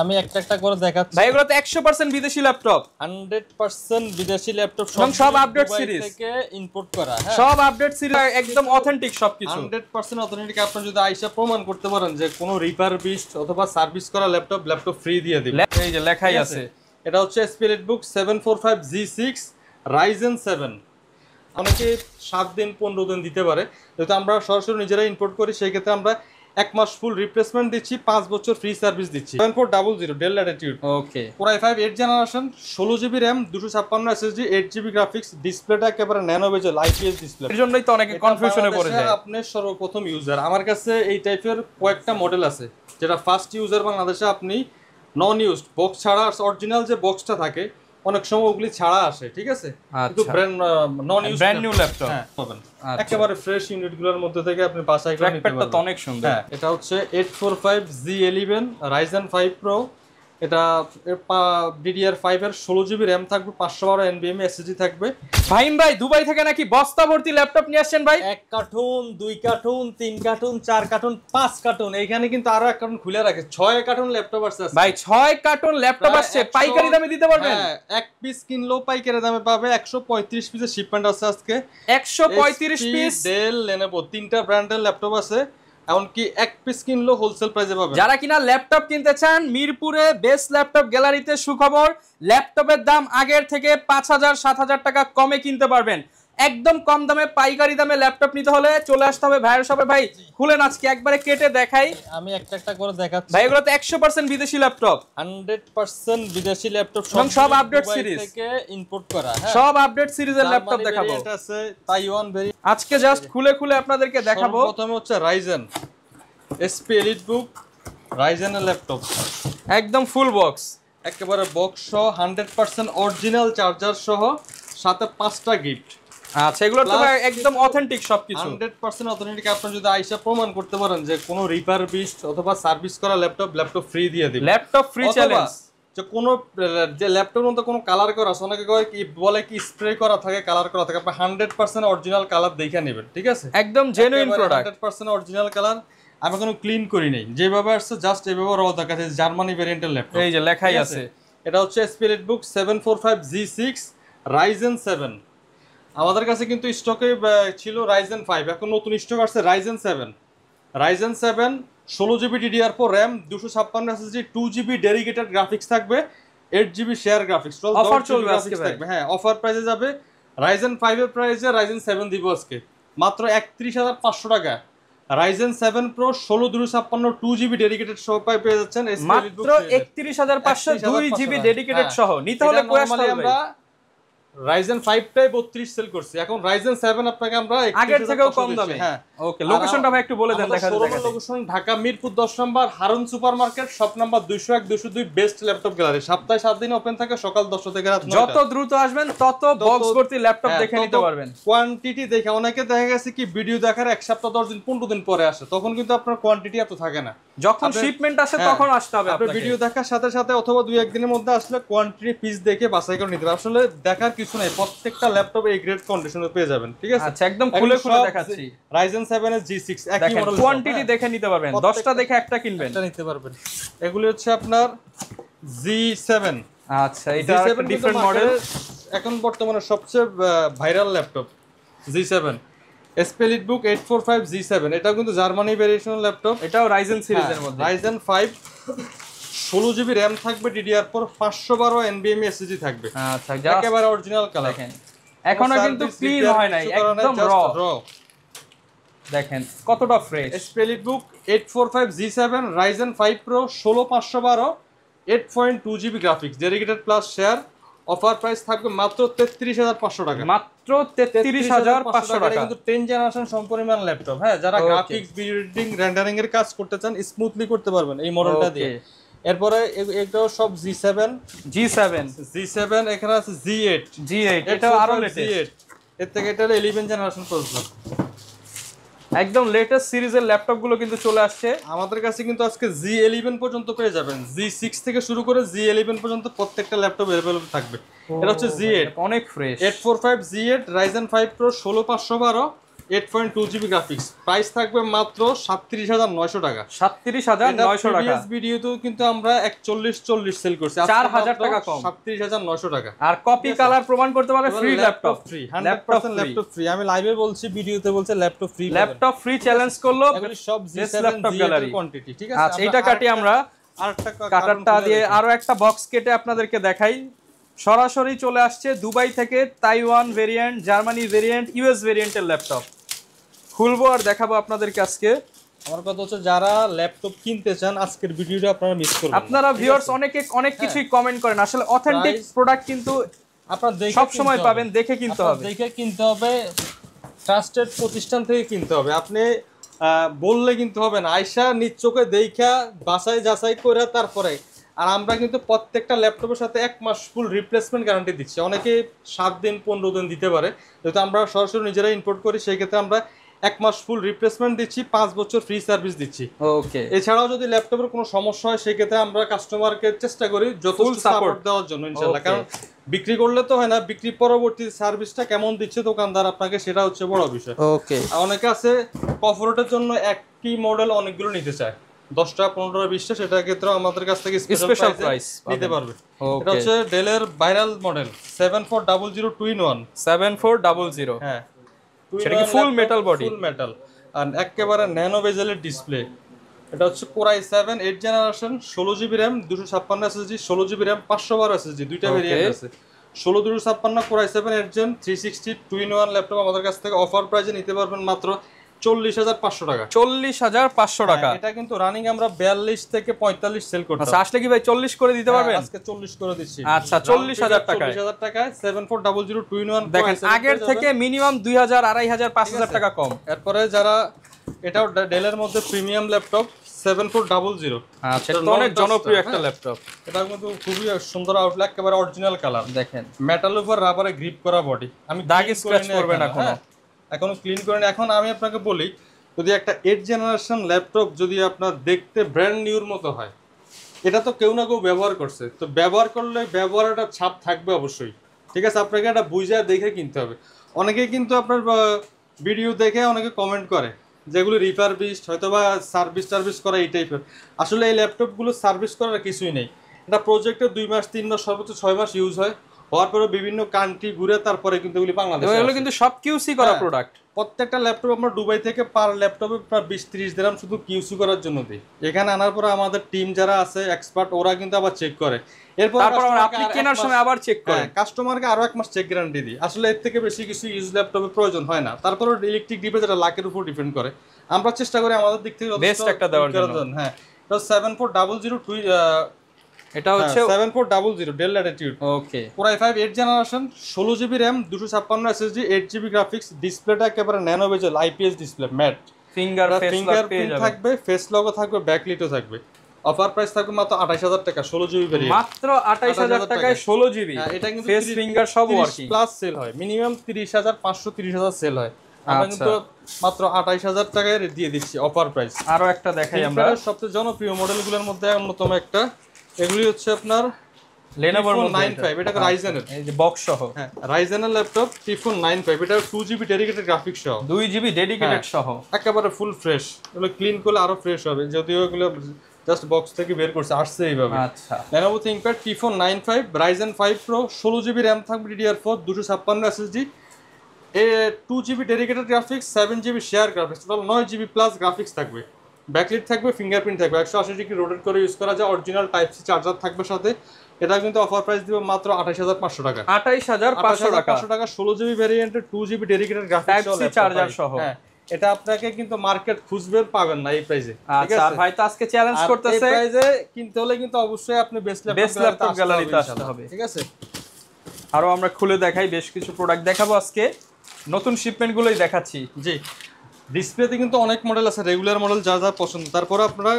আমি একটা করে দেখাচ্ছি ভাই, এগুলো তো 100% বিদেশি ল্যাপটপ, 100% বিদেশি ল্যাপটপ, সব আপডেট সিরিজ থেকে ইম্পোর্ট করা। হ্যাঁ, সব আপডেট সিরিজ, একদম অথেন্টিক সবকিছু, 100% অথেন্টিক। আপনি যদি আইসা প্রমাণ করতে পারেন যে কোনো রিপারবিশড অথবা সার্ভিস করা ল্যাপটপ ফ্রি দিয়ে দিবে। এই যে লেখাই আছে, এটা হচ্ছে HP EliteBook 745G6 Ryzen 7। অনেকে 7 দিন 15 দিন দিতে পারে, যেহেতু আমরা সরাসরি নিজেরাই ইম্পোর্ট করি, সেই ক্ষেত্রে আমরা 1 মাস ফুল রিপ্লেসমেন্ট দিচ্ছি, 5 বছর ফ্রি সার্ভিস দিচ্ছি। 7400 Dell Latitude, okay, Core i5 8 generation, 16GB RAM, 256 SSD, 8GB graphics, ডিসপ্লেটা একেবারে ন্যানো বেজেল IPS ডিসপ্লে। এর জন্যই তো অনেকে কনফিউশনে পড়ে যায়। আপনি সর্বপ্রথম ইউজার, আমার কাছে এই টাইপের কয়েকটা মডেল আছে, যেটা ফার্স্ট ইউজার বাংলাদেশে। আপনি নন ইউজড বক্স ছাড়া, অরিজিনাল যে বক্সটা থাকে অনেক সময় ওগুলি ছাড়া আসে, ঠিক আছে, কিন্তু নন ইউজ ব্র্যান্ড নিউ ল্যাপটপ পাবেন, একেবারে ফ্রেশ ইউনিটগুলোর মধ্যে থেকে আপনি বাছাই করে নিতে পারবেন। তো অনেক সুন্দর। হ্যাঁ, এটা হচ্ছে 845G11 Ryzen 5 Pro। এটা DDR5 এর 16GB RAM থাকবে, 512 NVMe SSD থাকবে। ফাহিম ভাই, দুবাই থেকে নাকি বস্তা ভর্তি ল্যাপটপ নিয়ে আসছেন ভাই? 1 cartoon, 2 cartoon, 3 cartoon, 4 cartoon, 5 cartoon, এইখানে কিন্তু আরো 1 কার্টুন খুলে রাখে, 6 কার্টুন ল্যাপটপ আসছে ভাই। 6 কার্টুন ল্যাপটপ আসছে, পাইকারি দামে দিতে পারবেন? হ্যাঁ, এক পিস কিনলেও পাইকারি দামে পাবে। 135 পিসের শিপমেন্ট আছে আজকে। 135 পিস ডেল, লেনোভো, 3টা ব্র্যান্ডের ল্যাপটপ আছে, এমনকি এক পিস কিনলেও হোলসেল প্রাইসে পাবেন। যারা কিনা ল্যাপটপ কিনতে চান, মিরপুরে বেস্ট ল্যাপটপ গ্যালারিতে সুখবর, ল্যাপটপের দাম আগের থেকে 5000-7000 টাকা কমে কিনতে পারবেন। একদম কম দামে পাইকারি দামে ল্যাপটপ নিতে হলে চলে আসতে হবে ভাইয়ের শপে। ভাই খুলেন, আজকে একবারে কেটে দেখাই। আমি একটা করে দেখাচ্ছি ভাই, এগুলো তো 100% বিদেশি ল্যাপটপ, 100% বিদেশি ল্যাপটপ, সব আপডেট সিরিজ থেকে ইম্পোর্ট করা। হ্যাঁ, সব আপডেট সিরিজের ল্যাপটপ দেখাবো। এটা আছে তাইওয়ান ভেরি, আজকে জাস্ট খুলে আপনাদেরকে দেখাবো। প্রথমে হচ্ছে Ryzen HP EliteBook Ryzen এর ল্যাপটপ, একদম ফুল বক্স, একেবারে বক্স সহ, 100% অরিজিনাল চার্জার সহ, সাথে 5টা গিফট। আচ্ছা, এগুলো তো একদম অথেন্টিক সবকিছু, 100% অথেন্টিক। আপনি যদি আইসা প্রমাণ করতে পারেন যে কোনো রিপারবিশড অথবা সার্ভিস করা ল্যাপটপ ফ্রি দিয়ে দিবে। Laptop free challenge. যে কোনো যে ল্যাপটপের মধ্যে কোনো কালার করা আছে, অনেকে বলে কি স্প্রে করা থাকে, কালার করা থাকে, আপনি 100% অরিজিনাল কালার দেখে নেবেন, ঠিক আছে, একদম জেনুইন প্রোডাক্ট, 100% অরিজিনাল কালার। আমি কোনো ক্লিন করি নাই, যেভাবে আসছে জাস্ট এভাবে র দেখাচ্ছে। জার্মানি ভেরিয়েন্টের ল্যাপটপ, এই যে লেখাই আছে। এটা হচ্ছে HP EliteBook 745G6 Ryzen 7। আমাদের কাছে কিন্তু স্টকে ছিল Ryzen 5, এখন নতুন স্টক আসছে Ryzen 7। Ryzen 7 16GB DDR4 RAM, 256 SSD, 2GB dedicated graphics থাকবে, 8GB শেয়ার গ্রাফিক্স। অফার চলবে আজকে ভাই। হ্যাঁ, অফার প্রাইসে যাবে। Ryzen 5 এর প্রাইসে Ryzen 7 দিব আজকে মাত্র 31500 টাকা। Ryzen 7 Pro 16/256 2GB ডেডিকেটেড সহ পেয়ে যাচ্ছেন মাত্র 31500 2GB ডেডিকেটেড সহ। নিতে হলে আমরা Ryzen 5 টাই 32 সেল করছি, এখন Ryzen 7 আপনাকে আমরা আগের থেকেও কম দামে। হ্যাঁ, ওকে, লোকেশনটা ভাই একটু বলে দেন। দেখা যাচ্ছে লোকেশন ঢাকা মিরপুর 10 নম্বর Harun supermarket, shop number 201 202, best laptop gallery. সপ্তাহে 7 দিন ওপেন থাকে, সকাল 10টা থেকে রাত 9টা। যত দ্রুত আসবেন তত বক্স ভর্তি ল্যাপটপ দেখে নিতে পারবেন। কোয়ান্টিটি দেখে অনেকে দেখা গেছে কি ভিডিও দেখার 1 সপ্তাহ 10 দিন 15 দিন পরে আসে, তখন কিন্তু আপনার কোয়ান্টিটি এত থাকে না। যখন শিপমেন্ট আসে তখন আসতে হবে আপনার ভিডিও দেখার সাথে সাথে অথবা 2-1 দিনের মধ্যে আসলে কোয়ান্টিটি পিস দেখে বাছাই করে নিতে পারবেন। আসলে দেখার কিছু নাই, প্রত্যেকটা ল্যাপটপ এই গ্রেড কন্ডিশনে পেয়ে যাবেন, ঠিক আছে। আচ্ছা, একদম খুলে দেখাচ্ছি। Ryzen 7 এর G6 একই মডেল, কোয়ান্টিটি দেখে নিতে পারবেন, 10টা দেখে একটা কিনবেন, একটা নিতে পারবেন। এগুলি হচ্ছে আপনার G7। আচ্ছা, এটা একটা ডিফারেন্ট মডেল, এখন বর্তমানে সবচেয়ে viral laptop G7 HP EliteBook 845G7। এটাও কিন্তু জার্মানি ভেরিয়েশন ল্যাপটপ, এটাও Ryzen সিরিজের মধ্যে। Ryzen 5 16GB RAM থাকবে, DDR4 512 NVMe SSD থাকবে। আচ্ছা, একেবারে অরিজিনাল কালার। দেখেন এখনো কিন্তু ক্লিন হয় নাই, একদম র। দেখেন কতটা fresh. HP EliteBook 845G7 Ryzen 5 Pro 16512, 8.2GB graphics, dedicated plus share. Offer price থাকবে মাত্র 33500 টাকা, মাত্র 33500 টাকা। কিন্তু 10 জেনারেশন সম্পরিমাণ ল্যাপটপ। হ্যাঁ, যারা গ্রাফিক্স, ভিডিও এডিটিং, রেন্ডারিং এর কাজ করতে চান, স্মুথলি করতে পারবেন এই মডেলটা দিয়ে। এরপরে এটাও সব G7, এখানে আছে G8, এটা আরো লেটেস্ট। এর থেকে এটা 11 জেনারেশন প্রসেসর, একদম লেটেস্ট সিরিজের ল্যাপটপ গুলো কিন্তু চলে আসছে আমাদের কাছে। কিন্তু আজকে G11 পর্যন্ত পেয়ে যাবেন, G6 থেকে শুরু করে G11 পর্যন্ত প্রত্যেকটা ল্যাপটপ अवेलेबल থাকবে। এটা হচ্ছে G8, অনেক fresh. 845G8 Ryzen 5 Pro 16512, 8.2 GB graphics, price থাকবে মাত্র 37,900 টাকা। 37,900 টাকা। ভিডিওতেও কিন্তু আমরা 4140 সেল করছি, 4000 টাকা কম, 37,900 টাকা। আর কপি কালার প্রমাণ করতে পারবে free laptop, free 100% laptop free. আমি লাইভে বলছি, ভিডিওতে বলছে laptop free, laptop free challenge করলো সব G7 ল্যাপটপ গ্যালারি কোয়ান্টিটি, ঠিক আছে। আচ্ছা এটা কাটি আমরা আরেকটা কাটারটা দিয়ে আরো একটা বক্স কেটে আপনাদেরকে দেখাই। সরাসরি চলে আসছে দুবাই থেকে, Taiwan variant, Germany variant, US ভেরিয়েন্টের ল্যাপটপ খুলবো আর দেখাবো আপনাদেরকে আজকে। আমার কথা হচ্ছে যারা ল্যাপটপ কিনতে চান আজকের ভিডিওটা আপনারা মিস করবেন না। আপনারা ভিউয়ার্স অনেক কিছুই কমেন্ট করেন, আসলে অথেন্টিক প্রোডাক্ট কিন্তু আপনারা সব সময় পাবেন, দেখে কিনতে হবে, দেখে কিনতে হবে, ট্রাস্টেড প্রতিষ্ঠান থেকে কিনতে হবে। আপনি বললে কিনতে হবে না, আয়শা নিজ চোখে দেখা বাছাই যাচাই করে তারপরে। আর আমরা কিন্তু প্রত্যেকটা ল্যাপটপের সাথে 1 মাস ফুল রিপ্লেসমেন্ট গ্যারান্টি দিচ্ছি। অনেকে 7 দিন 15 দিন দিতে পারে, যেহেতু আমরা সরাসরি নিজেরা ইম্পোর্ট করি, সেই ক্ষেত্রে আমরা 1 মাস ফুল রিপ্লেসমেন্ট দিচ্ছি, 5 বছর ফ্রি সার্ভিস দিচ্ছি। ওকে, এছাড়াও যদি ল্যাপটপের কোনো সমস্যা হয় সেই ক্ষেত্রে আমরা কাস্টমারকে চেষ্টা করি যথেষ্ট সাপোর্ট দেওয়ার জন্য ইনশাআল্লাহ। কারণ বিক্রি করলে তো হয় না, বিক্রি পরবর্তী সার্ভিসটা কেমন দিচ্ছে দোকানদার আপনাকে, সেটা হচ্ছে বড় বিষয়। ওকে, অনেকে আছে কর্পোরেটের জন্য একই মডেল অনেকগুলো নিতে চায়, 10টা 15টা 20টা, সেটার ক্ষেত্রে আমাদের কাছ থেকে স্পেশাল প্রাইস নিতে পারবে। এটা হচ্ছে ডেলের ভাইরাল মডেল 7400 2-in-1 7400। হ্যাঁ, সেটা কি full metal body? Full metal, আর একেবারে ন্যানো বেজেলের ডিসপ্লে। এটা হচ্ছে Core i7 8 generation, 16 GB RAM, 256 SSD, 16 GB RAM, 512 SSD, দুইটা ভেরিয়েন্ট আছে। 16 256 Core i7 8 gen 360 2-in-1 laptop আমাদের কাছ থেকে অফার প্রাইসে নিতে পারবেন মাত্র 40,500 টাকা। 40,500 টাকা। এটা কিন্তু রানিং আমরা 42 থেকে 45 সেল করতে। আচ্ছা, আসলে কি ভাই 40 করে দিতে পারবেন? আজকে 40 করে দিচ্ছি। আচ্ছা, 40,000 টাকায় 40,000 টাকায় 7400 2-in-1 দেখেন, আগের থেকে মিনিমাম 2,000 2,500 5,000 টাকা কম। এরপরে যারা এটাও ডেলের মধ্যে প্রিমিয়াম ল্যাপটপ 7400, আচ্ছা, এটা তো অনেক জনপ্রিয় একটা ল্যাপটপ। এটা কিন্তু খুবই সুন্দর আউটলুক, একেবারে অরিজিনাল কালার। দেখেন, মেটালের উপর রাবারে গ্রিপ করা বডি, আমি দাগ স্ক্র্যাচ করবে না এখনো ক্লিন করেন। এখন আমি আপনাকে বলি, যদি একটা 8 জেনারেশন ল্যাপটপ যদি আপনার দেখতে ব্র্যান্ড নিউর মতো হয়, এটা তো কেউ না কেউ ব্যবহার করছে, তো ব্যবহার করলে ব্যবহারের একটা ছাপ থাকবে অবশ্যই, ঠিক আছে। আপনাকে এটা বুঝে দেখে কিনতে হবে। অনেকেই কিন্তু আপনার ভিডিও দেখে অনেকে কমেন্ট করে যেগুলো রিফারবিশড, হয়তো বা সার্ভিস করা এই টাইপের। আসলে এই ল্যাপটপগুলো সার্ভিস করার কিছুই নেই। এটা প্রজেক্টে 2 মাস 3 মাস সর্বোচ্চ 6 মাস ইউজ হয়, হওয়ার পরে বিভিন্ন কান্ট্রি ঘুরে তারপরে কিন্তু এগুলি বাংলাদেশে এগুলো কিন্তু সব কিউসি করা প্রোডাক্ট। প্রত্যেকটা ল্যাপটপ আমরা দুবাই থেকে পার ল্যাপটপে প্রায় 20-30 দিরহাম শুধু কিউসি করার জন্য দিই। এখানে আনার পরে আমাদের টিম যারা আছে এক্সপার্ট, ওরা কিন্তু আবার চেক করে, এরপর আপনি কেনার সময় আবার চেক করেন, কাস্টমারকে আরো 1 মাস চেক গ্যারান্টি দিই। আসলে এর থেকে বেশি কিছু ইউজ ল্যাপটপে প্রয়োজন হয় না। তারপরে ইলেকট্রিক ডিভাইস যেটা লাখের উপর ডিপেন্ড করে, আমরা চেষ্টা করি আমাদের দিক থেকে বেস্ট একটা দেওয়ার জন্য। হ্যাঁ, তো 7400 এটা হচ্ছে 7400 Dell Latitude. Okay, Core i5 8 generation, 16 GB RAM, 256 SSD, 8 GB graphics, ডিসপ্লেটা একেবারে nano bezel IPS display, matte fingerprint থাকবে, ফেস লগো থাকবে, ব্যাকলিটও থাকবে। অফার প্রাইস থাকবে মাত্র 28,000 টাকা, 16 জিবি ভেরিয়েন্ট, মাত্র 28,000 টাকায় 16 জিবি। এটা কিন্তু ফেস ফিঙ্গার সব ওয়ার্কিং প্লাস সেল হয়, মিনিমাম 30,500 30,000 সেল হয়। আমরা কিন্তু মাত্র 28,000 টাকায় দিয়ে দিচ্ছি অফার প্রাইস। আরো একটা দেখাই আমরা, সবচেয়ে জনপ্রিয় মডেলগুলোর মধ্যে অন্যতম একটা, এগুলি হচ্ছে আপনার Lenovo 95, এটা রাইজেনের, এই যে বক্স সহ। হ্যাঁ, রাইজেনের ল্যাপটপ 3495, এটা 2 জিবি ডেডিকেটেড গ্রাফিক্স সহ, 2 জিবি ডেডিকেটেড সহ, একেবারে ফুল ফ্রেশ। এগুলো ক্লিন করলে আরো ফ্রেশ হবে, যদিও এগুলো জাস্ট বক্স থেকে বের করছে, আসছে এইভাবে। আচ্ছা, Lenovo ThinkPad T495, Ryzen 5 Pro, 16 GB RAM থাকবে, DDR4, 256 SSD, 2 GB dedicated graphics, 7 GB share graphics, total 9 GB plus graphics থাকবে। ব্যাকলিট থাকবে, ফিঙ্গারপ্রিন্ট থাকবে, 180 ডিগ্রি রোটেট করে ইউজ করা যায়, অরিজিনাল টাইপ সি চার্জার থাকবে সাথে। এটা কিন্তু অফার প্রাইস দিব মাত্র 28,500 টাকা। 28,500 টাকা 16 জিবি ভেরিয়েন্টের 2 GB dedicated graphics type C charger সহ। হ্যাঁ, এটা আপনাকে কিন্তু মার্কেট খুঁজবেন পাবেন না এই প্রাইসে। ঠিক আচ্ছা, আছে, ভাই তো আজকে চ্যালেঞ্জ করতেছে, এই প্রাইসে কিনতে হলে কিন্তু অবশ্যই আপনি বেস্ট ল্যাপটপ গ্যালারিতে আসতে হবে। ঠিক আছে, আরো আমরা খুলে দেখাই, বেশ কিছু প্রোডাক্ট দেখাবো আজকে, নতুন শিপমেন্ট গুলোই দেখাচ্ছি। জি, ডিসপ্লেতে কিন্তু অনেক মডেল আছে, রেগুলার মডেল যা যা পছন্দ। তারপর আপনারা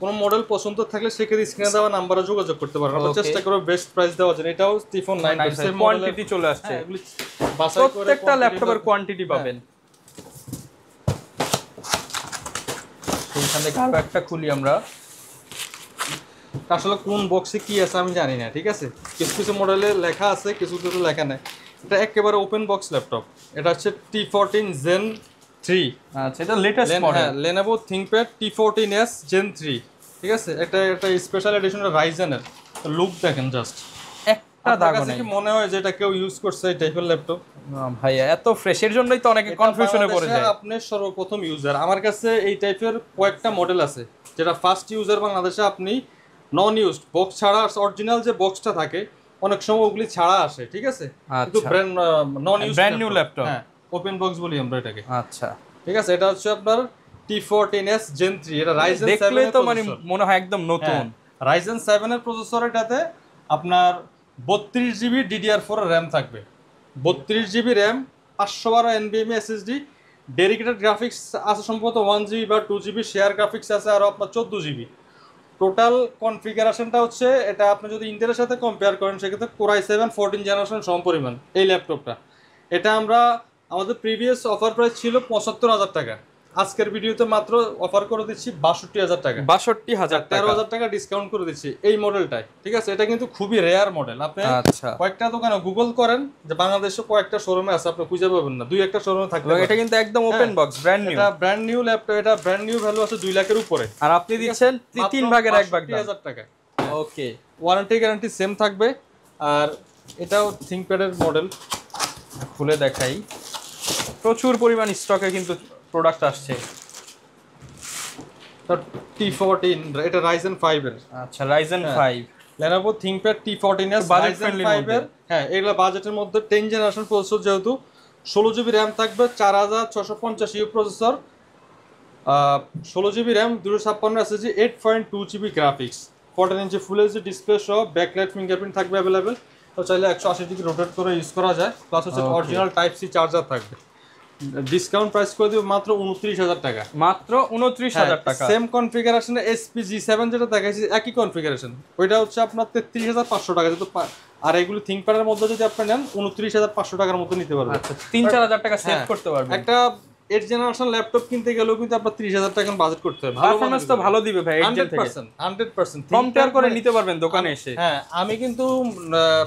কোন মডেল পছন্দ থাকলে সেক্ষেত্রে স্ক্রিনে দেওয়া নাম্বারে যোগাযোগ করতে পারেন, আমরা চেষ্টা করব বেস্ট প্রাইস দেওয়ার জন্য। এটাও T495 কোয়ান্টিটি চলে আসছে, এগুলি বাছাই করে প্রত্যেকটা ল্যাপটপের কোয়ান্টিটি পাবেন। এইখান থেকে আরো একটা খুলি আমরা, আসলে কোন বক্সে কি আছে আমি জানি না, ঠিক আছে। কিছু কিছু মডেলে লেখা আছে, কিছু কিছু লেখা নেই। এটা একেবারে ওপেন বক্স ল্যাপটপ। এটা হচ্ছে T14 Zen 3। আচ্ছা, এটা লেটেস্ট মডেল। হ্যাঁ, Lenovo ThinkPad T14s Gen 3, ঠিক আছে। এটা স্পেশাল এডিশন রাইজেনের। লুক দেখেন জাস্ট, একটা দাগও নেই। কি মনে হয় যে এটা কেউ ইউজ করছে এই টাইপের ল্যাপটপ? ভাইয়া এত ফ্রেশ, এর জন্যই তো অনেকে কনফিউশনে পড়ে যায়। আপনি সর্বপ্রথম ইউজার। আমার কাছে এই টাইপের কয়েকটা মডেল আছে, যেটা ফার্স্ট ইউজার বাংলাদেশে। আপনি নন ইউজড বক্স ছাড়া, অরিজিনাল যে বক্সটা থাকে অনেক সময় ওগুলি ছাড়া আসে, ঠিক আছে, কিন্তু ব্র্যান্ড নন ইউজড ব্র্যান্ড নিউ ল্যাপটপ, হ্যাঁ ওপেন বক্স বলি আমরা এটাকে। আচ্ছা, ঠিক আছে। এটা হচ্ছে আপনার T14s Gen 3। এটা Ryzen 7 দেখলে তো মানে মনে হয় একদম নতুন। Ryzen 7 এর প্রসেসর। এটাতে আপনার 32GB DDR4 RAM থাকবে, 32GB RAM, 512 NVMe SSD, dedicated graphics আছে সম্ভবত 1GB বা 2GB, শেয়ার গ্রাফিক্স আছে আরও আপনার 14GB। টোটাল কনফিগারেশনটা হচ্ছে, এটা আপনি যদি ইন্টেলের সাথে কম্পেয়ার করেন সেক্ষেত্রে Core i7 14 জেনারেশন সমপরিমাণ এই ল্যাপটপটা। এটা আমরা আমাদের প্রিভিয়াস অফার প্রাইস ছিল 75,000 টাকা, আজকের ভিডিওতে মাত্র অফার করে দিচ্ছি 62,000 টাকা, 62,000 টাকা, 13,000 টাকা ডিসকাউন্ট করে দিচ্ছি এই মডেলটাই, ঠিক আছে। এটা কিন্তু খুবই রেয়ার মডেল। আপনি কয়েকটা দোকানে গুগল করেন যে বাংলাদেশে কয়েকটা শোরুমে আছে, আপনি খুঁজে পাবেন না, দুই একটা শোরুমে থাকবে। এটা কিন্তু একদম ওপেন বক্স, ব্র্যান্ড নিউ। এটা ব্র্যান্ড নিউ ল্যাপটপ। এটা ব্র্যান্ড নিউ ভ্যালু আছে 2 লাখের উপরে, আর আপনি দিচ্ছেন 3 ভাগের 1 ভাগ, 62,000 টাকা। ওকে, ওয়ারেন্টি গ্যারান্টি সেম থাকবে। আর এটাও ThinkPad এর মডেল, খুলে দেখাই। প্রচুর পরিমাণ স্টকে কিন্তু প্রোডাক্ট আসছে। T14, এটা Ryzen 5 এর। আচ্ছা, Ryzen 5 Lenovo ThinkPad T14s Ryzen 5 এর। হ্যাঁ, এগুলা বাজেটের মধ্যে 10 জেনারেশন প্রসেসর, যেহেতু 16GB RAM থাকবে, 4650U processor, 16GB RAM, 256 SSD, 8.2GB graphics, 14 inch full HD display সহ ব্যাকলাইট ফিঙ্গারপ্রিন্ট থাকবে অ্যাভেলেবেল। তো চাইলে 180 ডিগ্রি রোটেট করে ইউজ করা যায়। প্লাস হচ্ছে অরিজিনাল টাইপ সি চার্জার থাকবে। ডিসকাউন্ট প্রাইস করে দিব মাত্র 29,000 টাকা, মাত্র 29,000 টাকা। সেম কনফিগারেশনে SP G7 যেটা দেখাইছি, একই কনফিগারেশন, ওইটা হচ্ছে আপনার 33,500 টাকা। যেহেতু আর এগুলো ThinkPad এর মধ্যে যদি আপনি নেন 29,500 টাকার মতো নিতে পারবেন। আচ্ছা, 3-4,000 টাকা সেভ করতে পারবেন। একটা 8 জেনারেশন ল্যাপটপ কিনতে গেলেও কিন্তু আপনার 30,000 টাকা বাজেট করতে হবে। পারফরম্যান্স তো ভালো দিবে ভাই, 8 জেন থেকে 100% কম্পেয়ার করে নিতে পারবেন দোকানে এসে। হ্যাঁ, আমি কিন্তু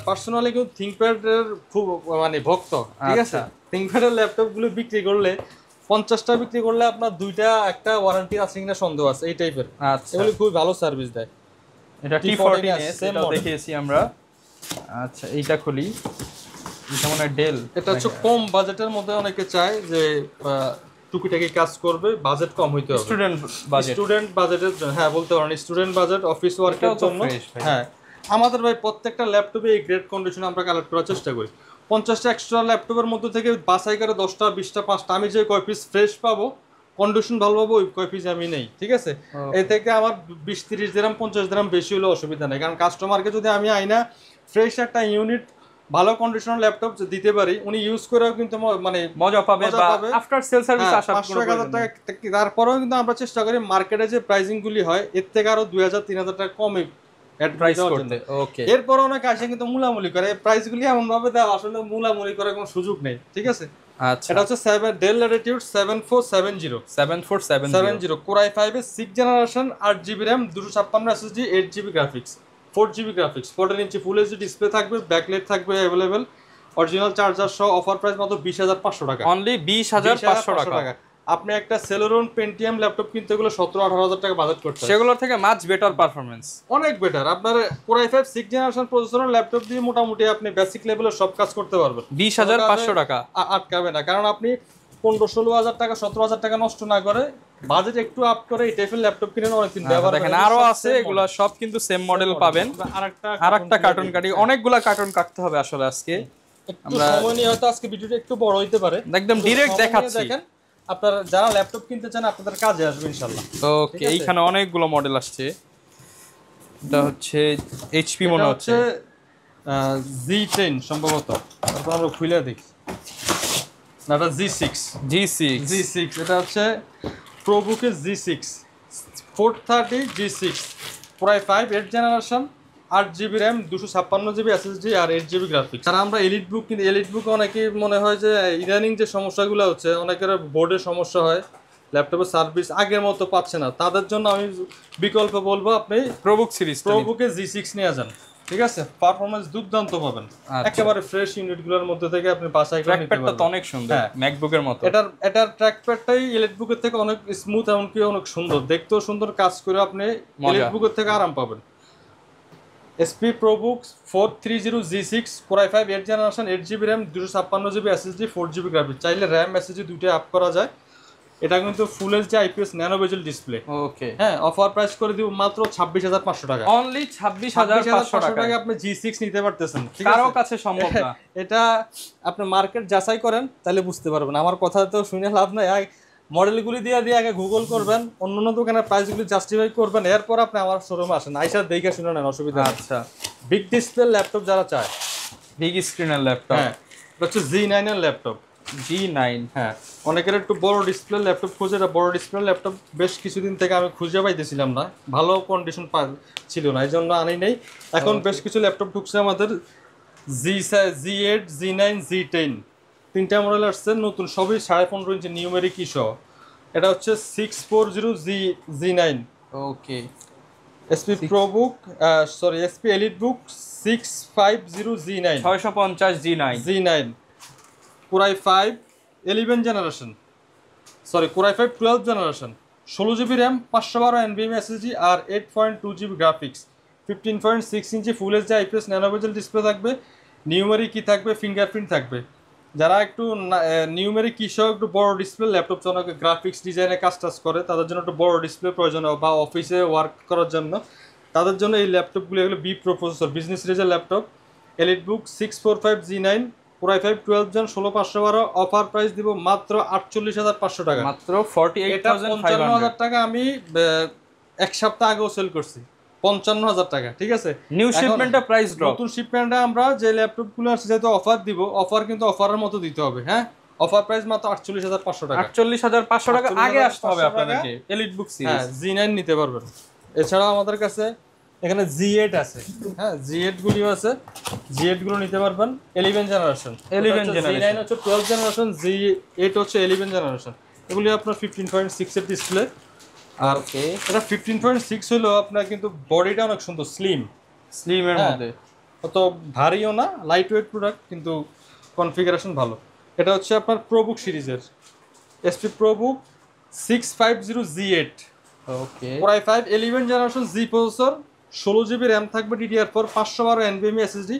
পার্সোনালি কিন্তু ThinkPad এর খুব মানে ভক্ত, ঠিক আছে। ThinkPad এর ল্যাপটপ গুলো বিক্রি করলে 50টা বিক্রি করলে আপনার 2টা একটা ওয়ারেন্টি আছে কিনা সন্দেহ আছে, এই টাইপের। আচ্ছা, এগুলো খুব ভালো সার্ভিস দেয়। এটা T14s, এটা দেখিয়েছি আমরা। আচ্ছা, এইটা খুলি। এটা মনে হয় ডেল। এটা হচ্ছে কম বাজেটের মধ্যে অনেকে চায় যে টুকিটাকি কাজ করবে, বাজেট কম হইতে হবে, স্টুডেন্ট বাজেটের জন্য। হ্যাঁ, বলতে পারেন স্টুডেন্ট বাজেট, অফিস ওয়ার্কের জন্য। হ্যাঁ, আমাদের ভাই প্রত্যেকটা ল্যাপটপে এই গ্রেড কন্ডিশনে আমরা কালেক্ট করার চেষ্টা করি। 50টা এক্সট্রা ল্যাপটপের মধ্যে থেকে বাছাই করে 10টা 20টা 5টা আমি যে কয় পিস ফ্রেশ পাবো, কন্ডিশন ভালো পাবো, ওই কয় পিস আমি নেই, ঠিক আছে। এই থেকে আমার 20-30 দিরাম 50 দিরাম বেশি হলেও অসুবিধা নেই, কারণ কাস্টমারকে যদি আমি আইনা ফ্রেশ একটা ইউনিট ভালো কন্ডিশনার ল্যাপটপ দিতে পারি, উনি ইউজ করেও কিন্তু মানে মজা পাবে। বা আফটার সেল সার্ভিস আশা করি 500,000 টাকা। তারপরেও কিন্তু আমরা চেষ্টা করি মার্কেটে যে প্রাইসিং গুলি হয় এর থেকে আরো 2,000-3,000 টাকা কমে অ্যাড প্রাইস করতে। ওকে, এরপর অনেক আসে কিন্তু মুলামুলি করে, প্রাইস গুলি এমন ভাবে দেওয়া আসলে মুলামুলি করার কোনো সুযোগ নেই, ঠিক আছে। আচ্ছা, এটা হচ্ছে Dell Latitude 7470 Core i5 এর 6 generation, 8GB RAM, 256 SSD, 8GB graphics, 4GB graphics, 14 inch full HD display থাকবে, ব্যাকলাইট থাকবে অ্যাভেলেবেল, অরিজিনাল চার্জার সহ। অফার প্রাইস মাত্র 20,500 টাকা, অনলি 20,500 টাকা। আপনি একটা Celeron Pentium ল্যাপটপ কিনতে গেলে 17-18,000 টাকা বাজেট করতে হয়, সেগুলোর থেকে মাচ বেটার পারফরম্যান্স, অনেক বেটার। আপনার Core i5 6 জেনারেশন প্রসেসরের ল্যাপটপ দিয়ে মোটামুটি আপনি বেসিক লেভেলের সব কাজ করতে পারবেন। 20,500 টাকা আটকাবে না, কারণ আপনি 15-16,000 টাকা 17,000 টাকা নষ্ট না করে বাজেট একটু আপ করে এই টাইপের ল্যাপটপ কিনে অনেকদিন ব্যবহার দেখেন। আরো আছে, এগুলা সব কিন্তু সেম মডেল পাবেন। আরেকটা কার্টুন কাটি, অনেকগুলা কার্টুন কাটতে হবে আসলে আজকে। আমরা সময় নিয়ে হয়তো আজকে ভিডিওটা একটু বড় হইতে পারে, একদম ডাইরেক্ট দেখাচ্ছি। দেখেন, আপনারা যারা ল্যাপটপ কিনতে চান আপনাদের কাজে আসবে ইনশাআল্লাহ। ওকে, এইখানে অনেকগুলো মডেল আসছে। এটা হচ্ছে এইচপি মনে হচ্ছে Z10 সম্ভবত, তারপর আমরা খুলে দেখি। না, এটা G6। এটা হচ্ছে প্রোবুকের G6 430 G6 Core i5 8 generation, 8GB RAM, 256GB SSD আর 8GB গ্রাফিক্স। আর আমরা এলিট বুক, কিন্তু এলিট বুক অনেকেই মনে হয় যে ইদানিং যে সমস্যাগুলো হচ্ছে, অনেকের বোর্ডের সমস্যা হয়, ল্যাপটপের সার্ভিস আগের মতো পাচ্ছে না, তাদের জন্য আমি বিকল্প বলবো আপনি প্রোবুক সিরিজ, প্রোবুকের G6 নিয়ে যান। ঠিক আছে, পারফরম্যান্স দুর্দান্ত পাবেন। আচ্ছা। একেবারে ফ্রেশ ইউনিটগুলোর মধ্যে থেকে আপনি বাছাই করে নিতে ট্র্যাকপ্যাডটা পারবেন। তো অনেক সুন্দর, হ্যাঁ। ম্যাকবুকের মতো। এটার ট্র্যাকপ্যাডটাই এলিটবুকের থেকে অনেক স্মুথ, এমনকি অনেক সুন্দর, দেখতেও সুন্দর, কাজ করে আপনি এলিটবুকের থেকে আরাম পাবেন। SP ProBook 430G6 Core i5 8th generation, 8GB RAM, 256GB SSD, 4GB graphics. চাইলে RAM SSD দুইটাই আপ করা যায়। এটা কিন্তু full HD IPS nano bezel display. Okay, হ্যাঁ, অফার প্রাইস করে দিব মাত্র 26,500 টাকা। অনলি 26,500 টাকা আপনি G6 নিতে পারতেছেন, ঠিক কারো আছে? কাছে সম্ভব না। এটা আপনি মার্কেট যাচাই করেন, তাহলে বুঝতে পারবেন। আমার কথা তো শুনে লাভ নাই, মডেলগুলি দিয়ে আগে গুগল করবেন, অন্য দোকানের প্রাইসগুলি জাস্টিফাই করবেন, এরপর আপনি আমার শোরুমে আসেন, আইসা দেখে শুনে নেন, অসুবিধা নেই। আচ্ছা, বিগ ডিসপ্লে ল্যাপটপ যারা চায়, বিগ স্ক্রিনের ল্যাপটপ। হ্যাঁ, এটা হচ্ছে G9 এর ল্যাপটপ। G9, হ্যাঁ, অনেকের একটু বড় ডিসপ্লে ল্যাপটপ খুঁজে, এটা বড় ডিসপ্লে ল্যাপটপ বেশ কিছুদিন থেকে আমি খুঁজে পাইতেছিলাম না, ভালো কন্ডিশন ছিল না, এই জন্য আনি নেই। এখন বেশ কিছু ল্যাপটপ ঢুকছে আমাদের, G8, G9, G10 তিনটা মডেল আসছে নতুন, সবই 15.5 ইঞ্চি নিউমেরিক কি সহ। এটা হচ্ছে 640G9। ওকে, SP ProBook SP EliteBook 650G9 650 G9 Core i5 11 generation, Core i5 12 generation, 16GB RAM, 512 NVMe SSD আর 8.2GB graphics, 15.6 inch full HD IPS nano bezel display থাকবে, নিউমেরিক কি থাকবে, ফিঙ্গারপ্রিন্ট থাকবে। যারা একটু নিউমেরিক কি সহ একটু বড় ডিসপ্লে ল্যাপটপ চালানো, গ্রাফিক্স ডিজাইনে কাজ করে, তাদের জন্য একটু বড় ডিসপ্লে প্রয়োজন বা অফিসে ওয়ার্ক করার জন্য, তাদের জন্য এই ল্যাপটপগুলো এগুলো বি প্রসেসর বিজনেস সিরিজের laptop. EliteBook 645G9 Core i5 12 Gen 16512, offer price দিব মাত্র 48,500 টাকা, মাত্র 48,500 55,000 টাকা। আমি এক সপ্তাহ আগেও সেল করছি 55,000 টাকা, ঠিক আছে? নিউ শিপমেন্টটা প্রাইস ড্রপ, নতুন শিপমেন্টে আমরা যে ল্যাপটপগুলো আসছে যেহেতু অফার দিব, অফার কিন্তু অফারের মতো দিতে হবে। হ্যাঁ, অফার প্রাইস মাত্র 48,500 টাকা। 48,500 টাকা আগে আসতে হবে আপনাদেরকে। EliteBook সিরিজ, হ্যাঁ, G9 নিতে পারবেন। এছাড়াও আমাদের কাছে এখানে G8 আছে, হ্যাঁ, G8 গুলিও আছে, G8 গুলো নিতে পারবেন। 11 জেনারেশন, G9 হচ্ছে 12 জেনারেশন, G8 হচ্ছে 11 জেনারেশন। এগুলি আপনার 15.6 এর ডিসপ্লে, আর এটা 15.6 হলো আপনার, কিন্তু বডিটা অনেক সুন্দর, স্লিম এর মধ্যে, অত ভারীও না, লাইট ওয়েট প্রোডাক্ট, কিন্তু কনফিগারেশন ভালো। এটা হচ্ছে আপনার ProBook সিরিজের SP ProBook 650G8 Core i5 11 generation, G processor, 16GB RAM থাকবে, DDR4, 512 NVMe SSD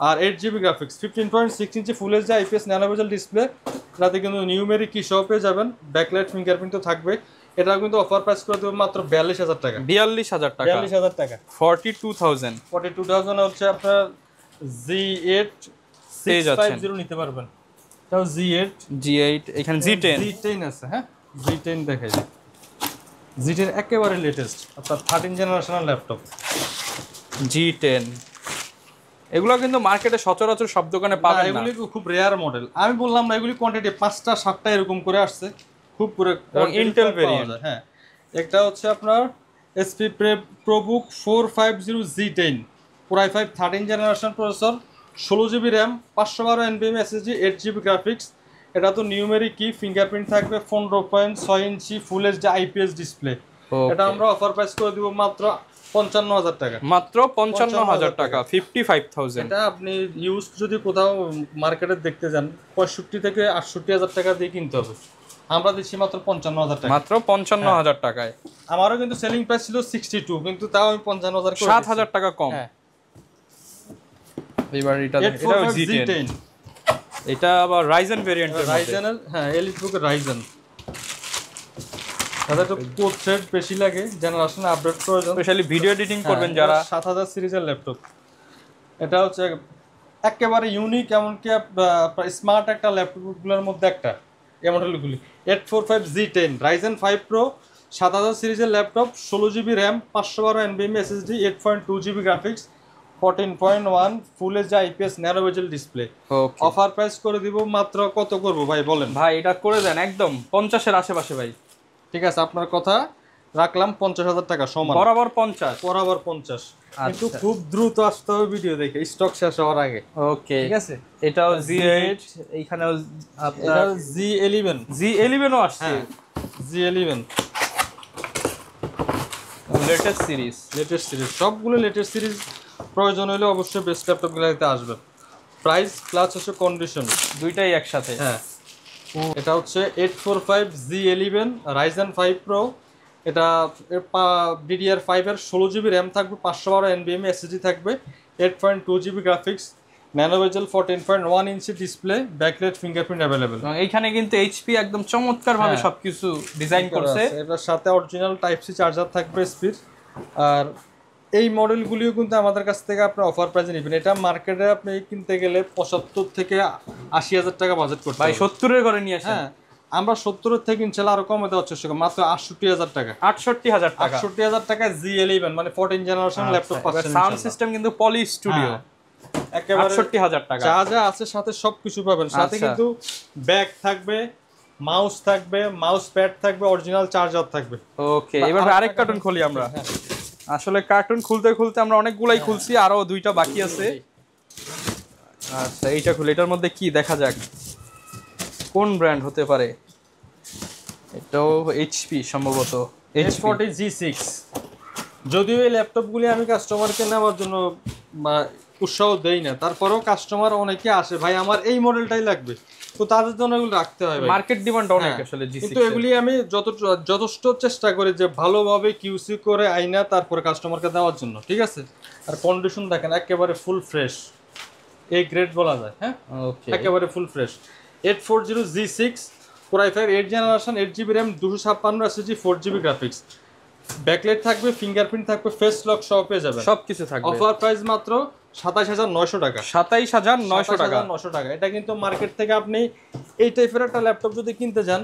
আর 8GB graphics, 15.6 inch full HD IPS nano bezel display. রাতে কিন্তু নিউমেরিক কি সহ পেয়ে যাবেন, ব্যাকলাইট ফিঙ্গারপ্রিন্ট তো থাকবে। এটা কিন্তু অফার প্রাইস করে দেবো মাত্র 42,000 টাকা। 42,000 টাকা, 42,000 টাকা, 42,000 হচ্ছে আপনার G8 650 নিতে পারবেন। তাও G8 এখানে G10 আছে, হ্যাঁ, G10 দেখাই যায়। G10 একেবারে লেটেস্ট, আপনার 13 জেনারেশনের ল্যাপটপ। G10 এগুলো কিন্তু মার্কেটে সচরাচর সব দোকানে পাবেন না, এগুলি খুব রেয়ার মডেল। আমি বললাম না, এগুলি কোয়ান্টিটি 5টা 7টা এরকম করে আসছে, খুব করে ইন্টেল ভেরিয়েন্ট। হ্যাঁ, একটা হচ্ছে আপনার SP ProBook 450G10 Core i5 13 generation processor, 16GB RAM, 512 NVMe SSD, 8GB graphics. এটা তো নিউমেরিক কি, ফিঙ্গারপ্রিন্ট থাকবে, 15.6 inch full HD IPS display. এটা আমরা অফার প্রাইস করে দিব মাত্র 55,000 টাকা, মাত্র 55,000 টাকা, 55,000। এটা আপনি ইউজ যদি কোথাও মার্কেটে দেখতে যান 65 থেকে 68,000 টাকা দিয়ে কিনতে হবে, আমরা দিচ্ছি মাত্র 55,000 টাকা, মাত্র 55,000 টাকায়। আমারও কিন্তু সেলিং প্রাইস ছিল 62, কিন্তু তাও আমি 55,000 করে 7,000 টাকা কম। হ্যাঁ, এবার এটাও G10, এটা আবার রাইজেন ভেরিয়েন্টের মধ্যে, রাইজেনের, হ্যাঁ, EliteBook রাইজেন। তাদের তো কোড থ্রেড বেশি লাগে, জেনারেশন আপডেট প্রয়োজন, স্পেশালি ভিডিও এডিটিং করবেন যারা। 7000 সিরিজের ল্যাপটপ। এটা হচ্ছে একেবারে ইউনিক, এমনকি স্মার্ট একটা ল্যাপটপগুলোর মধ্যে একটা, এই মডেলগুলি 845G10 Ryzen 5 Pro 7000 সিরিজের laptop, 16GB RAM, 512 NVMe SSD, 8.2GB graphics, 14.1 ফুল HD IPS nano bezel display. Offer price করে দিব মাত্র, কত করব ভাই বলেন? ভাই এটা করে দেন একদম 50 এর আশেপাশে ভাই। ঠিক আছে, আপনার কথা রাখলাম, 50,000 টাকা সমান, বরাবর 50, বরাবর 50। কিন্তু খুব দ্রুত আসতে হবে ভিডিও দেখে, স্টক শেষ হওয়ার আগে। ওকে, ঠিক আছে। এটাও G8, এইখানেও আপনার G11 ও আসছে। G11 লেটেস্ট সিরিজ, সবগুলো লেটেস্ট সিরিজ প্রয়োজন হলে অবশ্যই বেস্ট ল্যাপটপ গ্যালারিতে আসবেন। প্রাইস প্লাস হচ্ছে কন্ডিশন দুইটাই একসাথে। হ্যাঁ, এটা হচ্ছে 845G11 Ryzen 5 Pro। এটা DDR5 এর 16GB র্যাম থাকবে, 512 NVMe SSD থাকবে, 8.2GB গ্রাফিক্স, ন্যানো বেজেল 14.1 inch display, backlight fingerprint available. এইখানে কিন্তু এইচপি একদম চমৎকার ভাবে সবকিছু ডিজাইন করছে। এটার সাথে অরিজিনাল টাইপ সি চার্জার থাকবে স্পিড। আর এই মডেলগুলিও কিন্তু আমাদের কাছ থেকে আপনি অফার প্রাইসে নেবেন। এটা মার্কেটে আপনি কিনতে গেলে 75 থেকে 80,000 টাকা বাজেট করতে ভাই 70 এর করে নিয়ে আসেন। হ্যাঁ, আমরা 70 থেকে ইনশাআল্লাহ আরো কমে দেওয়ার চেষ্টা করি, মাত্র 68,000 টাকা। 68,000 টাকা, 68,000 টাকা G11 মানে 14 জেনারেশন ল্যাপটপ পাচ্ছেন। সাউন্ড সিস্টেম কিন্তু পলি স্টুডিও, একেবারে 68,000 টাকা। যা যা আছে সাথে সবকিছু পাবেন। সাথে কিন্তু ব্যাগ থাকবে, মাউস থাকবে, মাউস প্যাড থাকবে, অরিজিনাল চার্জার থাকবে। ওকে, এবার আরেক কার্টুন খুলি আমরা। আসলে কার্টুন খুলতে খুলতে আমরা অনেকগুলাই খুলছি, আরো দুইটা বাকি আছে। আচ্ছা, এইটা খুলি। এটার মধ্যে কি দেখা যাক, কোন ব্র্যান্ড হতে পারে? এটাও এইচপি সম্ভবত, H40 G6। যদিও এই ল্যাপটপগুলি আমি কাস্টমারকে নেওয়ার জন্য উৎসাহ দেই না, তারপরেও কাস্টমার অনেকে আসে, ভাই আমার এই মডেলটাই লাগবে, তো তাদের জন্য এগুলো রাখতে হয়। মার্কেট ডিমান্ড অনেক আসলে G6। কিন্তু এগুলি আমি যথেষ্ট চেষ্টা করি যে ভালোভাবে কিউসি করে আইনা তারপরে কাস্টমারকে দেওয়ার জন্য, ঠিক আছে। আর কন্ডিশন দেখেন একেবারে ফুল ফ্রেশ, এই গ্রেড বলা যায়। হ্যাঁ, ওকে, একেবারে full fresh. 840 G6 Core i5 8 generation, 8GB RAM, 256 SSD, 4GB graphics, backlight থাকবে, ফিঙ্গারপ্রিন্ট থাকবে, ফেস লক সহ পেয়ে যাবেন, সবকিছু থাকবে। অফার প্রাইস মাত্র 27,900 টাকা। 27,900 টাকা। 27,900 টাকা। এটা কিন্তু মার্কেট থেকে আপনি এই টাইপের একটা ল্যাপটপ যদি কিনতে যান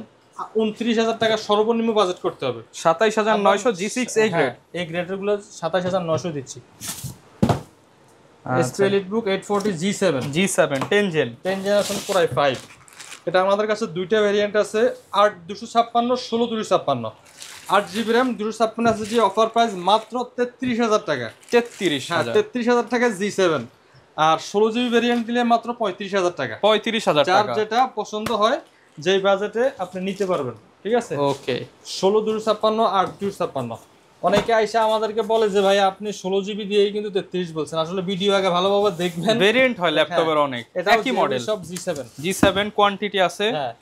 29,000 টাকা সর্বনিম্ন বাজেট করতে হবে। 27,900 G6 এই গ্রেড, এই গ্রেডের গুলো 27,900 দিচ্ছি। HP EliteBook 840 G7 10 generation Core i5। এটা আমাদের কাছে দুইটা ভেরিয়েন্ট আছে, 8/256, 16/256। 8GB RAM, 256 SSD, offer price মাত্র 33,000 টাকা। 33,000 টাকা G7। আর 16GB ভেরিয়েন্ট দিলে মাত্র 35,000 টাকা। 35,000 টাকা। যার যেটা পছন্দ হয় যেই বাজেটে আপনি নিতে পারবেন, ঠিক আছে। ওকে, 16/256, 8/256। অনেকে আইসা আমাদেরকে বলে যে ভাই আপনি 16GB দিয়েই কিন্তু 33 বলছেন। আসলে ভিডিও আগে ভালোভাবে দেখবেন। ভেরিয়েন্ট হয় ল্যাপটপের অনেক, একই মডেল, সব G7 কোয়ান্টিটি আছে। হ্যাঁ,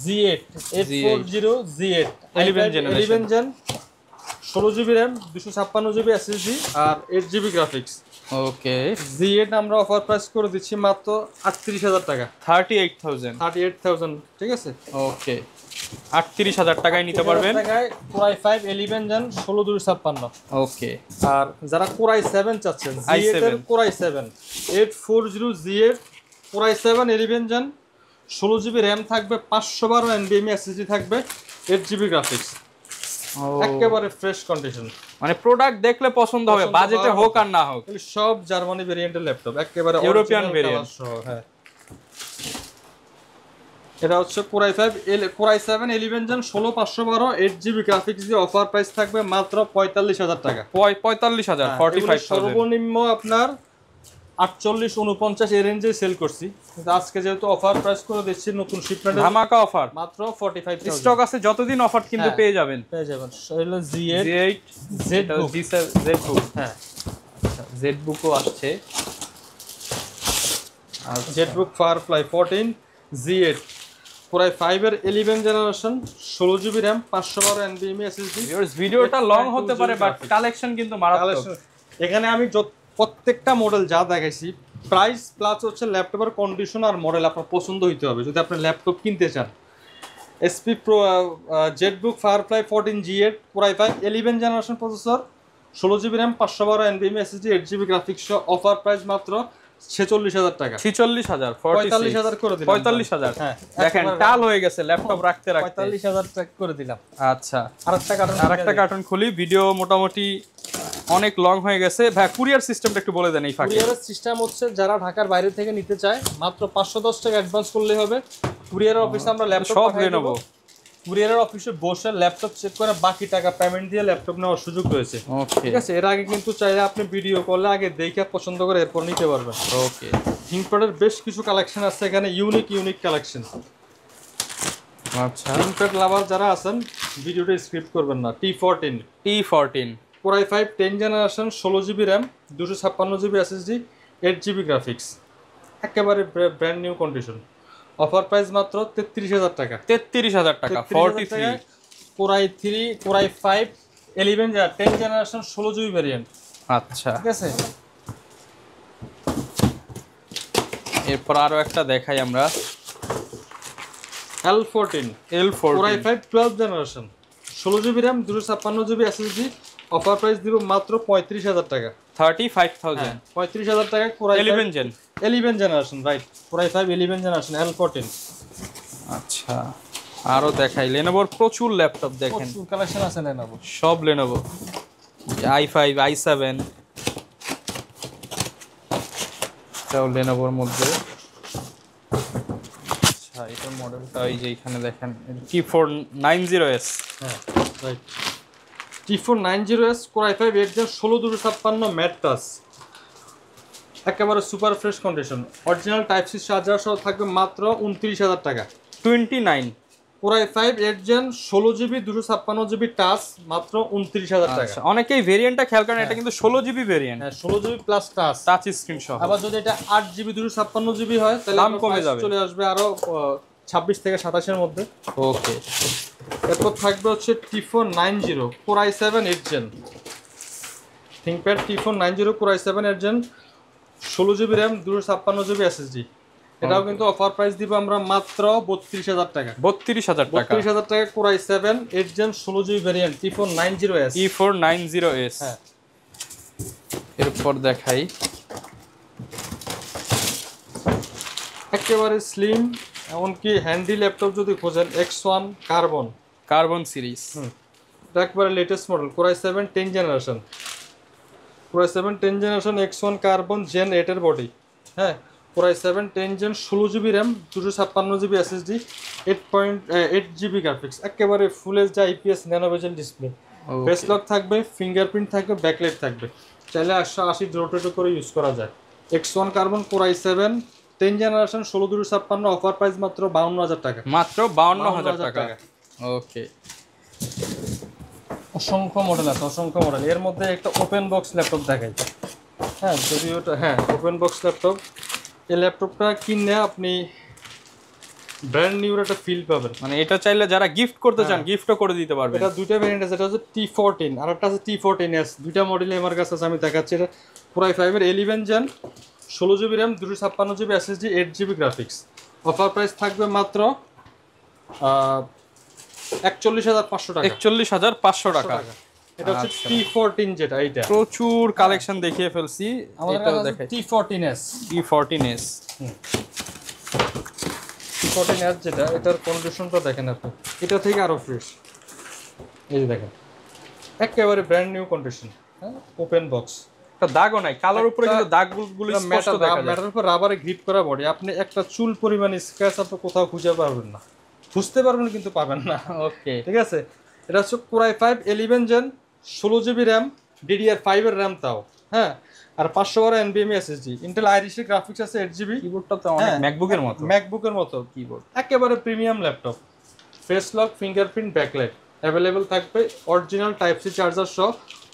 G8 840 G8 11 gen, 16GB RAM, 256GB SSD আর 8GB গ্রাফিক্স। ওকে, G8 আমরা অফার প্রাইস করে দিচ্ছি মাত্র 38,000 টাকা। 38,000, ঠিক আছে। ওকে, 38,000 টাকায় নিতে পারবেন। টাকায় Core i5 11 জেন, 16/256। ওকে, আর যারা Core i7 চাচ্ছেন, G8 এর Core i7 840 G8 Core i7 11 gen, 16GB RAM থাকবে, 512 NVMe SSD থাকবে, 8GB গ্রাফিক্স, একেবারে ফ্রেশ কন্ডিশন। মানে প্রোডাক্ট দেখলে পছন্দ হবে, বাজেটে হোক আর না হোক। সব জার্মানি ভেরিয়েন্টের ল্যাপটপ, একেবারে ইউরোপিয়ান ভেরিয়েন্ট। হ্যাঁ, এটা হচ্ছে Core i7 11 gen, 16/512, 8GB graphics দিয়ে অফার প্রাইস থাকবে মাত্র 45,000 টাকা। 45,000, 45,000 সর্বনিম্ন আপনার 48-49 এই রেঞ্জে সেল করছি, কিন্তু আজকে যেহেতু অফার প্রাইস করে দিচ্ছি নতুন শিপমেন্টে ধামাকা অফার, মাত্র 45,000 স্টক আছে, যতদিন অফার কিন্তু পেয়ে যাবেন। হলো G8 Z-Book। হ্যাঁ, আচ্ছা, Z-Bookও আসছে। আর Z-Book Firefly 14 G8 Core i5 এর 11 generation, 16GB RAM, 512 NVMe SSD। ভিডিওটা লং হতে পারে বাট কালেকশন কিন্তু মারাত্মক। এখানে আমি প্রত্যেকটা মডেল যা দেখাইছি, প্রাইস প্লাস হচ্ছে ল্যাপটপের কন্ডিশন আর মডেল আপনার পছন্দ হইতে হবে যদি আপনি ল্যাপটপ কিনতে চান। SP Pro Z-Book Firefly 14 G8 Core i5 11 generation processor, 16GB RAM, 512 NVMe SSD, 8GB graphics, offer price মাত্র 46,000 টাকা। 46,000, 45,000 করে দিলাম। 45,000, হ্যাঁ, দেখেন টাল হয়ে গেছে ল্যাপটপ রাখতে রাখতে। 45,000 টাকা করে দিলাম। আচ্ছা, আরেকটা কার্টুন খুলি। ভিডিও মোটামুটি অনেক লং হয়ে গেছে। ভাই কুরিয়ার সিস্টেমটা একটু বলে দেন। এই ফাঁকে কুরিয়ারের সিস্টেম হচ্ছে যারা ঢাকার বাইরে থেকে নিতে চায় মাত্র 510 টাকা অ্যাডভান্স করলেই হবে। কুরিয়ারের অফিসে আমরা ল্যাপটপ সব নিয়ে নেব। কুরিয়ারের অফিসে বসে ল্যাপটপ চেক করে বাকি টাকা পেমেন্ট দিয়ে ল্যাপটপ নেওয়ার সুযোগ রয়েছে। ঠিক আছে, এর আগে কিন্তু চাইলে আপনি ভিডিও কলে আগে দেখে পছন্দ করে এরপর নিতে পারবেন। ওকে, থিংকপ্যাডের বেশ কিছু কালেকশন আছে এখানে, ইউনিক কালেকশন। আচ্ছা, থিংকপ্যাড লাভার যারা আছেন ভিডিওটা স্কিপ করবেন না। T14 Core i5 10 generation 16GB RAM 256GB SSD 8GB graphics, একেবারে brand new condition. Offer price মাত্র 33,000 টাকা। 33,000 টাকা 43। Core i3 Core i5 11 10 generation 16GB variant. আচ্ছা ঠিক আছে, এরপর আরো একটা দেখাই আমরা, L14 Core i5 12 generation 16GB RAM 256GB SSD। Offer price দিব মাত্র 35,000 টাকা। 35,000 35,000 টাকা। Core i5 11 generation, right, Core i5 11 generation L14। আচ্ছা আরো দেখাই, লেনোভোর প্রচুর ল্যাপটপ দেখেন, প্রচুর কালেকশন আছে লেনোভো, সব লেনোভো, i5 i7 এটাও লেনোভোর মধ্যে। আচ্ছা এটার মডেলটা এই যে এখানে দেখেন T490S। হ্যাঁ right, T490S Core i5 8 Gen 16/256 matte touch, একেবারে super fresh condition. Original type C charger সহ থাকবে মাত্র 29,000 টাকা। 29 Core i5 8 Gen 16GB 256GB touch মাত্র 29,000 টাকা। আচ্ছা অনেকেই ভেরিয়েন্টটা খেয়াল করেন, এটা কিন্তু 16GB ভেরিয়েন্ট। হ্যাঁ 16GB প্লাস টাচ স্ক্রিন সহ। আবার যদি এটা 8GB 256GB হয় তাহলে দাম কমে যাবে, চলে আসবে আরো 26 থেকে 27 এর মধ্যে। ওকে, এরপর থাকবে হচ্ছে T490 Core i7 8 Gen ThinkPad T490 Core i7 8 Gen 16GB RAM 256GB SSD। এটাও কিন্তু অফার প্রাইস দিব আমরা মাত্র 32,000 টাকা। 32,000 টাকা। 32,000 টাকা Core i7 8 Gen 16GB variant T490S। T490S। হ্যাঁ, এরপর দেখাই একেবারে স্লিম, এমনকি হ্যান্ডি ল্যাপটপ যদি খোঁজেন X1 কার্বন সিরিজ, এটা একবারে latest model Core i7 10 generation, Core i7 10 generation X1 Carbon gen 8 এর বডি। হ্যাঁ, Core i7 10 Gen 16GB RAM 256GB SSD 8GB graphics, একেবারে full HD IPS nano bezel display, face lock থাকবে, fingerprint থাকবে, backlight থাকবে, চাইলে 180 rotate করে use করা যায়। X1 carbon Core i7 10 generation 16/256, offer price মাত্র 52,000 টাকা। মাত্র 52,000 টাকা। ওকে, অসংখ্য মডেল আছে, অসংখ্য মডেল। এর মধ্যে একটা ওপেন বক্স ল্যাপটপ দেখাই। হ্যাঁ, যদি ওটা, হ্যাঁ ওপেন বক্স ল্যাপটপ, এই ল্যাপটপটা কিনলে আপনি ব্র্যান্ড নিউ একটা ফিল পাবেন। মানে এটা চাইলে যারা গিফট করতে চান গিফটও করে দিতে পারবেন। এটা দুইটা ভেরিয়েন্ট আছে, এটা হচ্ছে T14 আর একটা আছে T14S। দুইটা মডেলই আমার কাছে আছে, আমি দেখাচ্ছি। এটা Core i5 এর 11 Gen 16GB RAM 256GB SSD 8GB graphics. Offer price থাকবে মাত্র 41,500 টাকা। 41,500 টাকা। এটা হচ্ছে T14, যেটা এইটা প্রচুর কালেকশন দেখিয়ে ফেলছি। এটাও দেখাই T14S। T14S যেটা, এটার কন্ডিশনটা দেখেন আপনি, এটা থেকে আরো ফ্রেশ। এই যে দেখেন, একেবারে ব্র্যান্ড নিউ কন্ডিশন। হ্যাঁ, ওপেন বক্স, একটা দাগও নাই, কালার উপরে কিন্তু দাগগুলো স্পষ্ট দেখা যায়। ম্যাটার উপর রাবারে গ্রিপ করা বডি, আপনি একটা চুল পরিমাণ স্ক্র্যাচ আপনি কোথাও খুঁজে পারবেন না, খুঁজতে পারবেন কিন্তু পাবেন না। ওকে, ঠিক আছে। এটা হচ্ছে Core i5 11 Gen 16GB RAM DDR5 এর RAM তাও। হ্যাঁ, আর 512 NVMe SSD, ইন্টেল আইরিশ এর গ্রাফিক্স আছে 8GB। কিবোর্ডটা তো অনেক ম্যাকবুকের মতো কিবোর্ড, একেবারে premium laptop. Face lock, fingerprint, backlight available থাকবে, অরিজিনাল টাইপ সি চার্জার সহ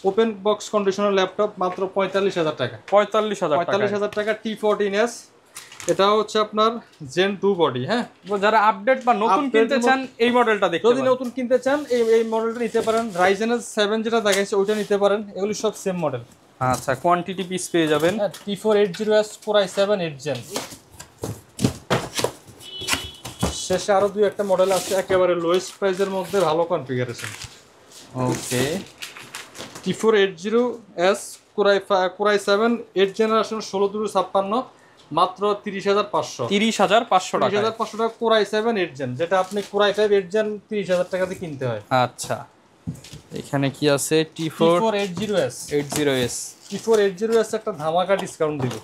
ওপেন বক্স কন্ডিশনার ল্যাপটপ মাত্র 45,000 টাকা। 45,000 টাকা T14S। এটা হচ্ছে আপনার Gen 2 বডি। হ্যাঁ, যারা আপডেট বা নতুন কিনতে চান এই মডেলটা দেখতে পারেন। যদি নতুন কিনতে চান এই মডেলটা নিতে পারেন। Ryzen 7 যেটা দেখাইছে ওইটা নিতে পারেন, এগুলি সব সেম মডেল। আচ্ছা, কোয়ান্টিটি পিস পেয়ে যাবেন। T480S Core i7 8 Gen। শেষে আরো দুই একটা মডেল আছে একেবারে লোয়েস্ট প্রাইসের মধ্যে, ভালো কনফিগারেশন। ওকে, T480S Core i7 8 জেনারেশন 16/256 মাত্র 30,500। 30,500 টাকা। 30,500 টাকা Core i7 8 Gen, যেটা আপনি Core i5 8 Gen 30,000 টাকাতে কিনতে হয়। আচ্ছা, এখানে কি আছে? T480S। T480S একটা ধামাকা ডিসকাউন্ট দিব।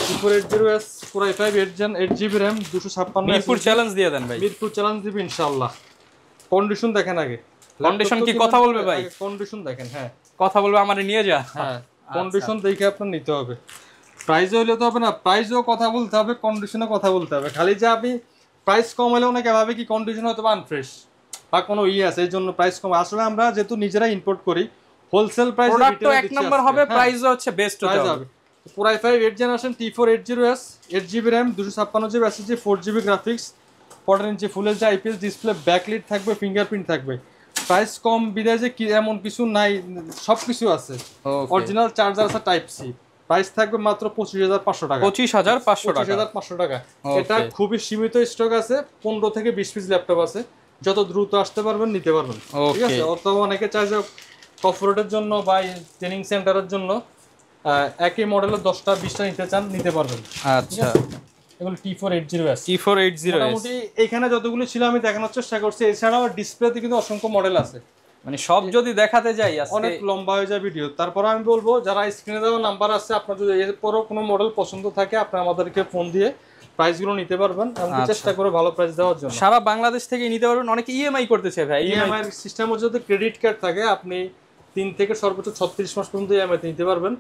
T480S Core i5 8 Gen 8GB RAM 256। Mirpur challenge দিয়ে দেন ভাই। মিরপুর চ্যালেঞ্জ দিব ইনশাআল্লাহ। কন্ডিশন দেখেন আগে। কন্ডিশন কি কথা বলবে ভাই? কন্ডিশন দেখেন। হ্যাঁ, কথা বলবে, আমারে নিয়ে যা। হ্যাঁ, কন্ডিশন দেখে আপনার নিতে হবে। প্রাইস হইলে তো হবে না, প্রাইসও কথা বলতে হবে, কন্ডিশনও কথা বলতে হবে। খালি যে আপনি প্রাইস কম হলেও না ভাবে কি কন্ডিশন হয়তো আনফ্রেশ বা কোনো আছে এই জন্য প্রাইস কম। আসলে আমরা যেহেতু নিজেরা ইম্পোর্ট করি, হোলসেল প্রাইস প্রোডাক্ট তো এক নাম্বার হবে, প্রাইসও হচ্ছে বেস্ট হতে হবে। পুরাই 5 8 generation T480S 8GB RAM 256GB SSD 4GB graphics 14 inch full HD IPS display, backlit থাকবে, ফিঙ্গারপ্রিন্ট থাকবে। প্রাইস কম বিদায় যে কি এমন কিছু নাই, সবকিছু আছে। অরিজিনাল চার্জার আছে টাইপ সি। প্রাইস থাকবে মাত্র 25500 টাকা। 25500 টাকা। 25500 টাকা। এটা খুবই সীমিত স্টক আছে, 15 থেকে 20 পিস ল্যাপটপ আছে। যত দ্রুত আসতে পারবেন নিতে পারবেন, ঠিক আছে? অথবা অনেকে চায় যে কর্পোরেটের জন্য বা ট্রেনিং সেন্টারের জন্য একই মডেলের 10টা 20টা নিতে চান, নিতে পারবেন। আচ্ছা, এগুলো T480S। T480S এখানে যতগুলো ছিল আমি দেখানোর চেষ্টা করছি, এছাড়াও ডিসপ্লেতে কিন্তু অসংখ্য মডেল আছে। মানে সব যদি দেখাতে যাই অনেক লম্বা হয়ে যায় ভিডিও। তারপর আমি বলবো যারা স্ক্রিনে দেওয়া নাম্বার আছে, আপনার যদি এরপরও কোনো মডেল পছন্দ থাকে আপনি আমাদেরকে ফোন দিয়ে প্রাইসগুলো নিতে পারবেন। আমি চেষ্টা করে ভালো প্রাইস দেওয়ার জন্য। সারা বাংলাদেশ থেকে নিতে পারবেন। অনেকে ইএমআই করতেছে ভাই, ইএমআই সিস্টেমে যদি ক্রেডিট কার্ড থাকে আপনি 3 থেকে সর্বোচ্চ 36 মাস পর্যন্ত ইএমআই নিতে পারবেন।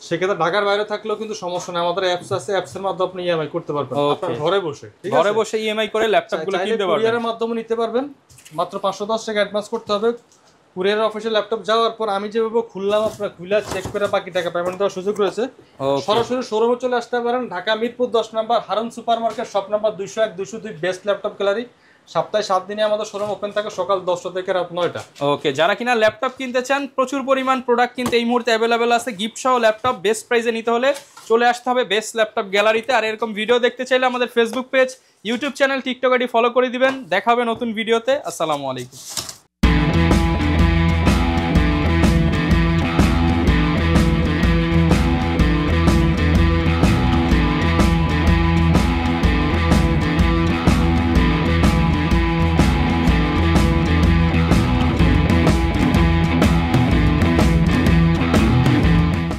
সেক্ষেত্রে ঢাকার বাইরে থাকলেও কিন্তু সমস্যা নেই, আমাদের অ্যাপস আছে, অ্যাপসের মাধ্যমে আপনি ইএমআই করতে পারবেন আপনার ঘরে বসে। ঠিক আছে, ঘরে বসে ইএমআই করে ল্যাপটপগুলো কিনতে পারবেন। কুরিয়ারের মাধ্যমে নিতে পারবেন, মাত্র 510 টাকা অ্যাডভান্স করতে হবে। কুরিয়ার অফিসে ল্যাপটপ যাওয়ার পর আমি যেভাবে খুললাম, আপনারা খুলে চেক করে বাকি টাকা পেমেন্ট দেওয়ার সুযোগ রয়েছে। সরাসরি শোরুমে চলে আসতে পারেন, ঢাকা মিরপুর 10 নম্বর Harun super market, shop number 201 202, best laptop gallery. সপ্তাহে 7 দিনে আমাদের শোরুম ওপেন থাকে, সকাল 10টা থেকে রাত 9টা। ওকে, যারা কিনা ল্যাপটপ কিনতে চান, প্রচুর পরিমাণ প্রোডাক্ট কিন্তু এই মুহূর্তে অ্যাভেলেবেল আছে। গিফট সহ ল্যাপটপ বেস্ট প্রাইসে নিতে হলে চলে আসতে হবে বেস্ট ল্যাপটপ গ্যালারিতে। আর এরকম ভিডিও দেখতে চাইলে আমাদের Facebook page, YouTube channel, TikTok ID follow করে দিবেন। দেখা হবে নতুন ভিডিওতে। আসসালামু আলাইকুম।